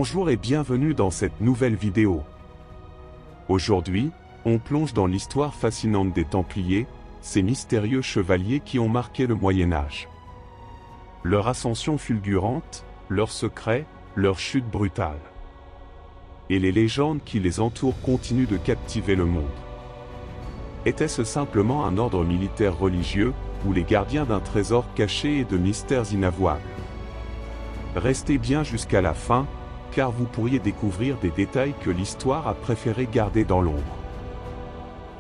Bonjour et bienvenue dans cette nouvelle vidéo. Aujourd'hui, on plonge dans l'histoire fascinante des Templiers, ces mystérieux chevaliers qui ont marqué le Moyen-Âge. Leur ascension fulgurante, leurs secrets, leur chute brutale. Et les légendes qui les entourent continuent de captiver le monde. Était-ce simplement un ordre militaire religieux, ou les gardiens d'un trésor caché et de mystères inavouables? Restez bien jusqu'à la fin, car vous pourriez découvrir des détails que l'histoire a préféré garder dans l'ombre.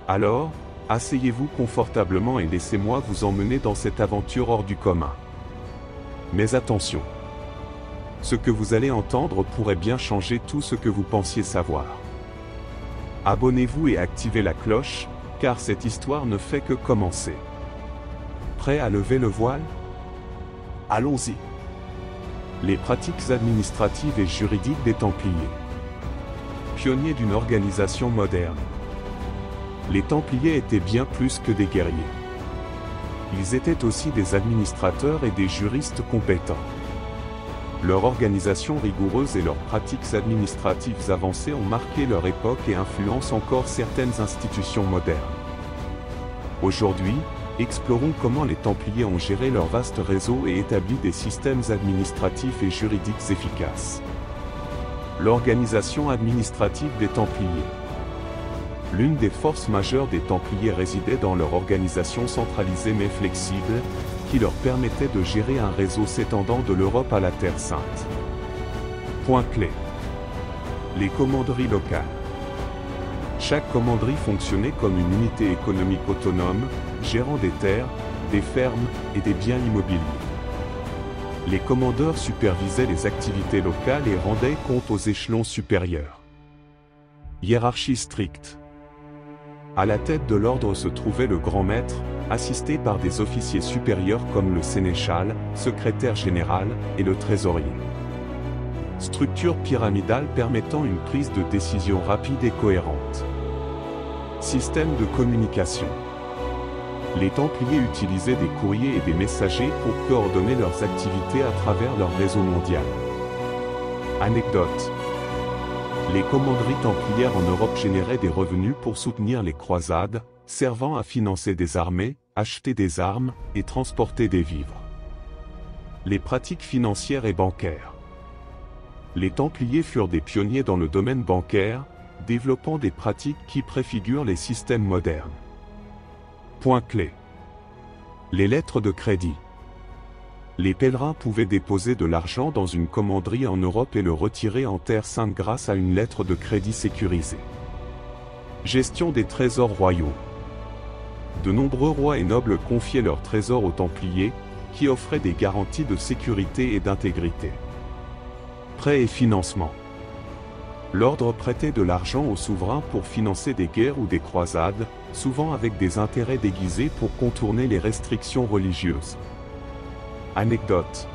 Alors, asseyez-vous confortablement et laissez-moi vous emmener dans cette aventure hors du commun. Mais attention! Ce que vous allez entendre pourrait bien changer tout ce que vous pensiez savoir. Abonnez-vous et activez la cloche, car cette histoire ne fait que commencer. Prêt à lever le voile? Allons-y! Les pratiques administratives et juridiques des Templiers. Pionniers d'une organisation moderne. Les Templiers étaient bien plus que des guerriers. Ils étaient aussi des administrateurs et des juristes compétents. Leur organisation rigoureuse et leurs pratiques administratives avancées ont marqué leur époque et influencent encore certaines institutions modernes. Aujourd'hui, explorons comment les Templiers ont géré leur vaste réseau et établi des systèmes administratifs et juridiques efficaces. L'organisation administrative des Templiers. L'une des forces majeures des Templiers résidait dans leur organisation centralisée mais flexible, qui leur permettait de gérer un réseau s'étendant de l'Europe à la Terre Sainte. Point clé. Les commanderies locales. Chaque commanderie fonctionnait comme une unité économique autonome, gérant des terres, des fermes et des biens immobiliers. Les commandeurs supervisaient les activités locales et rendaient compte aux échelons supérieurs. Hiérarchie stricte. À la tête de l'ordre se trouvait le grand maître, assisté par des officiers supérieurs comme le sénéchal, secrétaire général et le trésorier. Structure pyramidale permettant une prise de décision rapide et cohérente. Système de communication. Les Templiers utilisaient des courriers et des messagers pour coordonner leurs activités à travers leur réseau mondial. Anecdote. Les commanderies templières en Europe généraient des revenus pour soutenir les croisades, servant à financer des armées, acheter des armes et transporter des vivres. Les pratiques financières et bancaires. Les Templiers furent des pionniers dans le domaine bancaire, développant des pratiques qui préfigurent les systèmes modernes. Point clé. Les lettres de crédit. Les pèlerins pouvaient déposer de l'argent dans une commanderie en Europe et le retirer en Terre Sainte grâce à une lettre de crédit sécurisée. Gestion des trésors royaux. De nombreux rois et nobles confiaient leurs trésors aux Templiers, qui offraient des garanties de sécurité et d'intégrité. Prêts et financement. L'ordre prêtait de l'argent aux souverains pour financer des guerres ou des croisades, souvent avec des intérêts déguisés pour contourner les restrictions religieuses. Anecdote.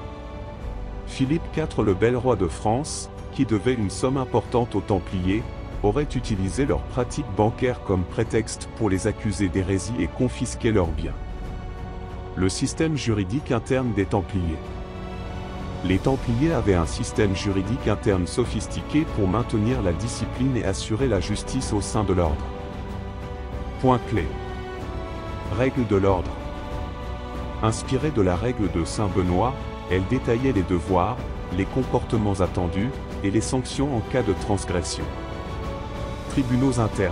Philippe IV, le bel roi de France, qui devait une somme importante aux Templiers, aurait utilisé leurs pratiques bancaires comme prétexte pour les accuser d'hérésie et confisquer leurs biens. Le système juridique interne des Templiers. Les Templiers avaient un système juridique interne sophistiqué pour maintenir la discipline et assurer la justice au sein de l'ordre. Point clé. Règles de l'ordre. Inspirée de la règle de Saint Benoît, elle détaillait les devoirs, les comportements attendus et les sanctions en cas de transgression. Tribunaux internes.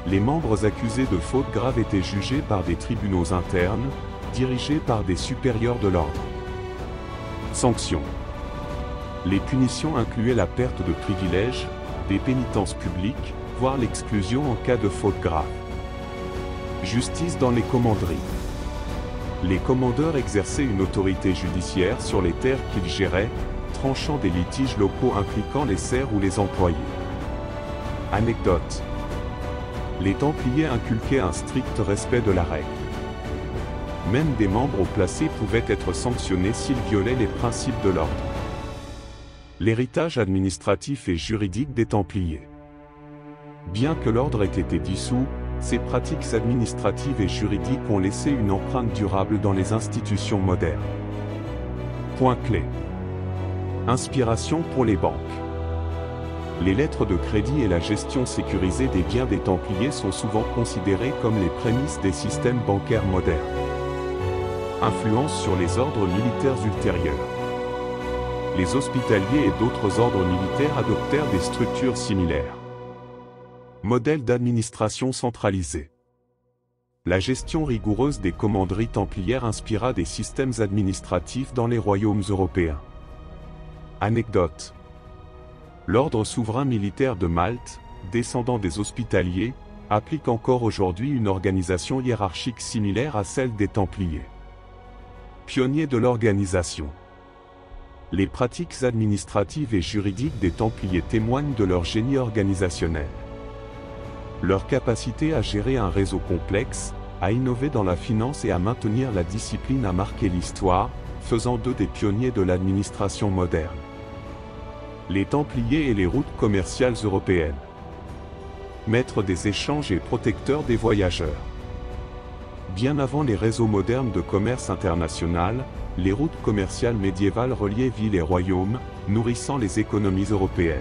Les membres accusés de fautes graves étaient jugés par des tribunaux internes, dirigés par des supérieurs de l'ordre. Sanctions. Les punitions incluaient la perte de privilèges, des pénitences publiques, voire l'exclusion en cas de faute grave. Justice dans les commanderies. Les commandeurs exerçaient une autorité judiciaire sur les terres qu'ils géraient, tranchant des litiges locaux impliquant les serfs ou les employés. Anecdote. Les Templiers inculquaient un strict respect de la règle. Même des membres haut placés pouvaient être sanctionnés s'ils violaient les principes de l'ordre. L'héritage administratif et juridique des Templiers. Bien que l'ordre ait été dissous, ces pratiques administratives et juridiques ont laissé une empreinte durable dans les institutions modernes. Point clé. Inspiration pour les banques. Les lettres de crédit et la gestion sécurisée des biens des Templiers sont souvent considérées comme les prémices des systèmes bancaires modernes. Influence sur les ordres militaires ultérieurs. Les hospitaliers et d'autres ordres militaires adoptèrent des structures similaires. Modèle d'administration centralisée. La gestion rigoureuse des commanderies templières inspira des systèmes administratifs dans les royaumes européens. Anecdote. L'ordre souverain militaire de Malte, descendant des hospitaliers, applique encore aujourd'hui une organisation hiérarchique similaire à celle des Templiers. Pionniers de l'organisation. Les pratiques administratives et juridiques des Templiers témoignent de leur génie organisationnel. Leur capacité à gérer un réseau complexe, à innover dans la finance et à maintenir la discipline a marqué l'histoire, faisant d'eux des pionniers de l'administration moderne. Les Templiers et les routes commerciales européennes. Maîtres des échanges et protecteurs des voyageurs. Bien avant les réseaux modernes de commerce international, les routes commerciales médiévales reliaient villes et royaumes, nourrissant les économies européennes.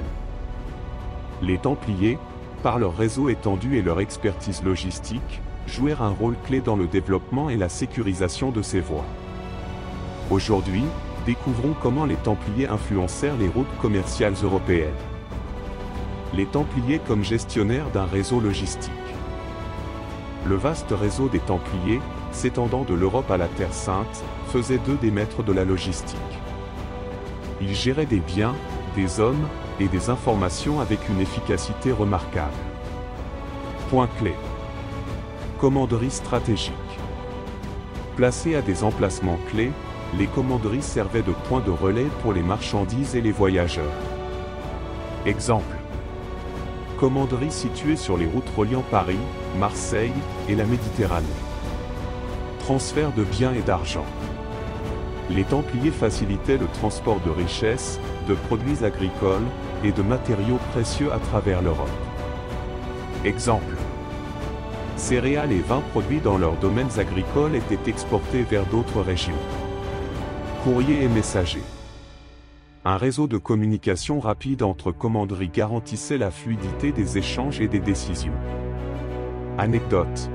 Les Templiers, par leur réseau étendu et leur expertise logistique, jouèrent un rôle clé dans le développement et la sécurisation de ces voies. Aujourd'hui, découvrons comment les Templiers influencèrent les routes commerciales européennes. Les Templiers comme gestionnaires d'un réseau logistique. Le vaste réseau des Templiers, s'étendant de l'Europe à la Terre Sainte, faisait d'eux des maîtres de la logistique. Ils géraient des biens, des hommes, et des informations avec une efficacité remarquable. Point clé. Commanderie stratégique. Placées à des emplacements clés, les commanderies servaient de point de relais pour les marchandises et les voyageurs. Exemple. Commanderie située sur les routes reliant Paris, Marseille et la Méditerranée. Transfert de biens et d'argent. Les Templiers facilitaient le transport de richesses, de produits agricoles et de matériaux précieux à travers l'Europe. Exemple. Céréales et vins produits dans leurs domaines agricoles étaient exportés vers d'autres régions. Courrier et messager. Un réseau de communication rapide entre commanderies garantissait la fluidité des échanges et des décisions. Anecdote.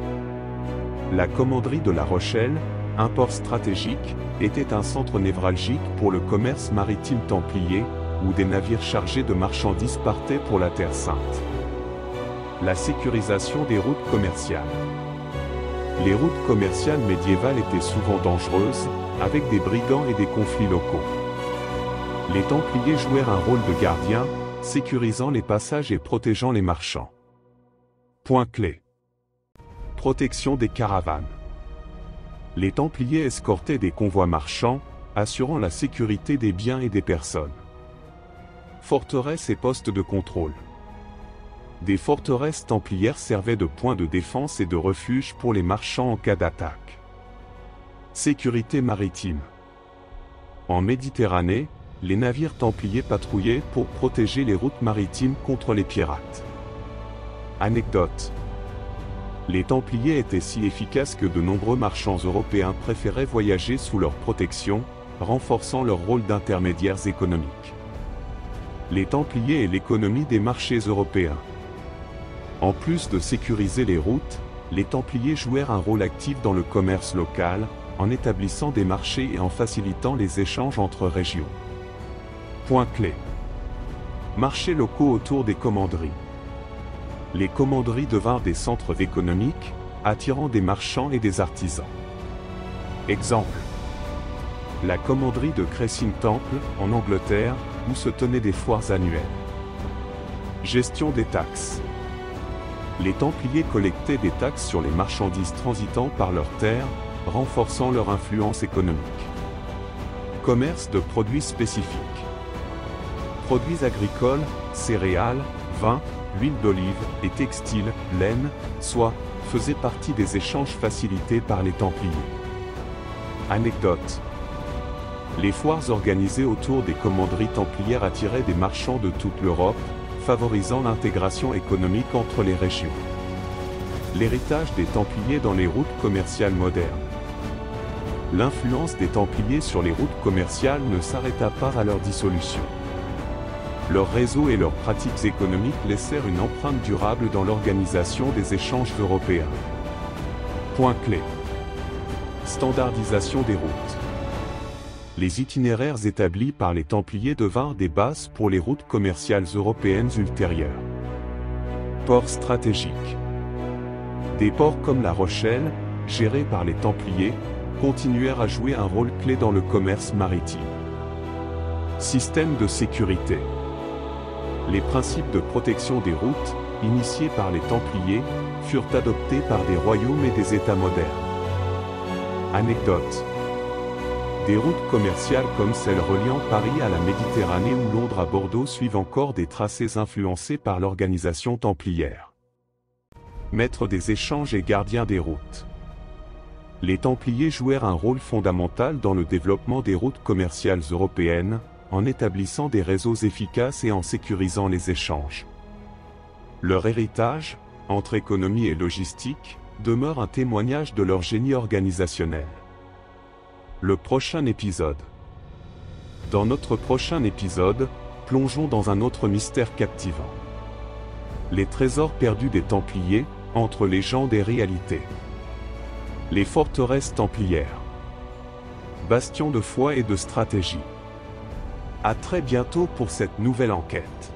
La commanderie de La Rochelle, un port stratégique, était un centre névralgique pour le commerce maritime templier, où des navires chargés de marchandises partaient pour la Terre Sainte. La sécurisation des routes commerciales. Les routes commerciales médiévales étaient souvent dangereuses, avec des brigands et des conflits locaux. Les Templiers jouèrent un rôle de gardiens, sécurisant les passages et protégeant les marchands. Point clé. Protection des caravanes. Les Templiers escortaient des convois marchands, assurant la sécurité des biens et des personnes. Forteresses et postes de contrôle. Des forteresses templières servaient de points de défense et de refuge pour les marchands en cas d'attaque. Sécurité maritime. En Méditerranée, les navires templiers patrouillaient pour protéger les routes maritimes contre les pirates. Anecdote. Les Templiers étaient si efficaces que de nombreux marchands européens préféraient voyager sous leur protection, renforçant leur rôle d'intermédiaires économiques. Les Templiers et l'économie des marchés européens. En plus de sécuriser les routes, les Templiers jouèrent un rôle actif dans le commerce local, en établissant des marchés et en facilitant les échanges entre régions. Point clé. Marchés locaux autour des commanderies. Les commanderies devinrent des centres économiques, attirant des marchands et des artisans. Exemple. La commanderie de Cressing Temple, en Angleterre, où se tenaient des foires annuelles. Gestion des taxes. Les Templiers collectaient des taxes sur les marchandises transitant par leurs terres, renforçant leur influence économique. Commerce de produits spécifiques. Produits agricoles, céréales, vins, huile d'olive et textiles, laine, soie, faisaient partie des échanges facilités par les Templiers. Anecdote. Les foires organisées autour des commanderies templières attiraient des marchands de toute l'Europe, favorisant l'intégration économique entre les régions. L'héritage des Templiers dans les routes commerciales modernes. l'influence des Templiers sur les routes commerciales ne s'arrêta pas à leur dissolution. Leur réseau et leurs pratiques économiques laissèrent une empreinte durable dans l'organisation des échanges européens. Point clé. Standardisation des routes. Les itinéraires établis par les Templiers devinrent des bases pour les routes commerciales européennes ultérieures. Ports stratégiques. Des ports comme La Rochelle, gérés par les Templiers, continuèrent à jouer un rôle clé dans le commerce maritime. Système de sécurité. Les principes de protection des routes, initiés par les Templiers, furent adoptés par des royaumes et des États modernes. Anecdote. Des routes commerciales comme celle reliant Paris à la Méditerranée ou Londres à Bordeaux suivent encore des tracés influencés par l'organisation templière. Maîtres des échanges et gardiens des routes. Les Templiers jouèrent un rôle fondamental dans le développement des routes commerciales européennes, en établissant des réseaux efficaces et en sécurisant les échanges. Leur héritage, entre économie et logistique, demeure un témoignage de leur génie organisationnel. Le prochain épisode. Dans notre prochain épisode, plongeons dans un autre mystère captivant. Les trésors perdus des Templiers, entre légende et réalité. Les forteresses templières. Bastion de foi et de stratégie. À très bientôt pour cette nouvelle enquête.